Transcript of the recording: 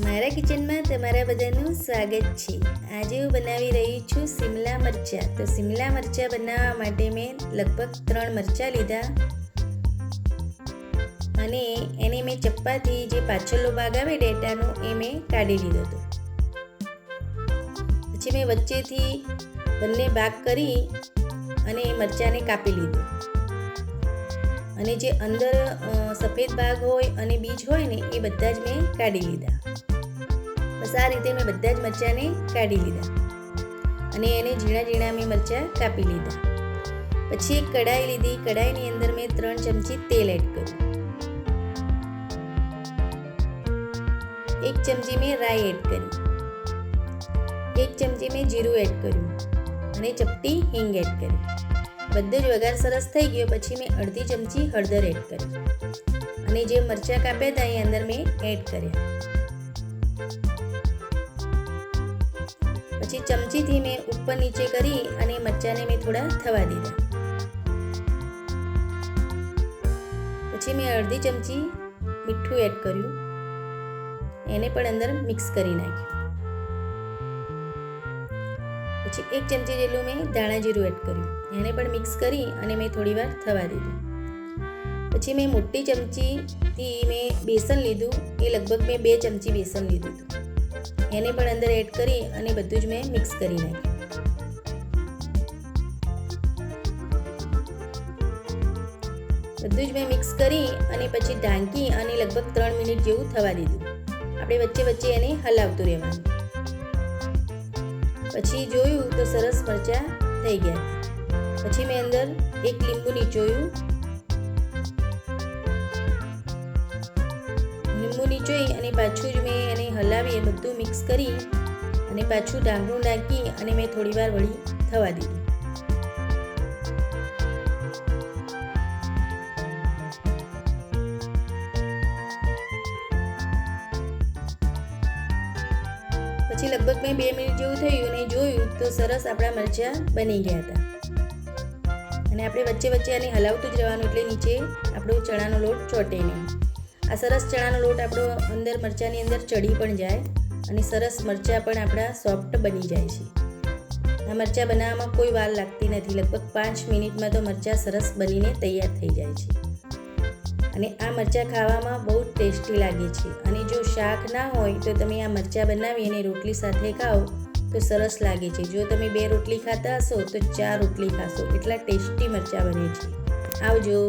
મારા કિચનમાં તમારા બધાનું સ્વાગત છે। આજે હું બનાવી રહી છું શિમલા મરચાં। તો શિમલા મરચાં બનાવવા માટે મેં લગભગ 3 મરચાં લીધા અને એને મેં ચપ્પાથી જે પાછળનો ભાગ આવે ડેટાનો એ મેં કાઢી લીધો હતો। પછી મેં વચ્ચેથી બંને ભાગ કરી અને મરચાંને કાપી લીધું અને જે અંદર સફેદ ભાગ હોય અને બીજ હોય ને એ બધા જ મેં કાઢી લીધા। બસ આ રીતે મેં બધા જ મરચાંને કાઢી લીધા અને એને ઝીણા ઝીણા મેં મરચાં કાપી લીધા। પછી એક કઢાઈ લીધી, કઢાઈની અંદર મેં 3 ચમચી તેલ એડ કર્યું, 1 ચમચી મેં રાઈ એડ કરી, 1 ચમચી મેં જીરું એડ કર્યું અને ચપટી હિંગ એડ કરી। બધો જ વઘાર સરસ થઈ ગયો પછી મેં અડધી ચમચી હળદર એડ કરી અને જે મરચાં કાપ્યા હતા એ અંદર મેં એડ કર્યા। પછી ચમચીથી મેં ઉપર નીચે કરી અને મરચાંને મેં થોડા થવા દીધા। પછી મેં અડધી ચમચી મીઠું એડ કર્યું, એને પણ અંદર મિક્સ કરી નાખ્યું। પછી 1 ચમચી જેટલું મેં ધાણા જીરું એડ કર્યું, એને પણ મિક્સ કરી અને મેં થોડી વાર થવા દીધું। પછી મેં મોટી ચમચીથી મેં બેસન લીધું, એ લગભગ મેં 2 ચમચી બેસન લીધું હતું, એને પણ અંદર એડ કરી અને બધું જ મેં મિક્સ કરી નાખ્યું। બધું જ મેં મિક્સ કરી અને પછી ઢાંકી અને લગભગ 3 મિનિટ જેવું થવા દીધું। આપણે વચ્ચે વચ્ચે એને હલાવતું રહેવાનું। પછી જોયું તો સરસ મરચાં થઈ ગયા। પછી મેં અંદર 1 લીંબુ નીચોયું, લીંબુ નીચોઈ અને પાછું જ મેં એને હલાવી બધું મિક્સ કરી અને પાછું ઢાંકણું ઢાંકી અને મેં થોડી વાર વળી થવા દીધું। પછી લગભગ મેં 2 મિનિટ જેવું થયું અને જોયું તો સરસ આપણા મરચાં બની ગયા હતા અને આપણે વચ્ચે વચ્ચે આને હલાવતું જ રહેવાનું એટલે નીચે આપણો ચણાનો લોટ ચોટે નહીં। આ સરસ ચણાનો લોટ આપણો અંદર મરચાંની અંદર ચડી પણ જાય અને સરસ મરચાં પણ આપણા સોફ્ટ બની જાય છે। આ મરચાં બનાવવામાં કોઈ વાર લાગતી નથી, લગભગ 5 મિનિટમાં તો મરચાં સરસ બનીને તૈયાર થઈ જાય છે અને આ મરચાં ખાવામાં બહુ ટેસ્ટી લાગે છે અને જો શાક ના હોય તો તમે આ મરચાં બનાવી અને રોટલી સાથે ખાઓ તો સરસ લાગે છે। જો તમે 2 રોટલી ખાતા હશો તો 4 રોટલી ખાશો, એટલા ટેસ્ટી મરચાં બને છે। આવજો।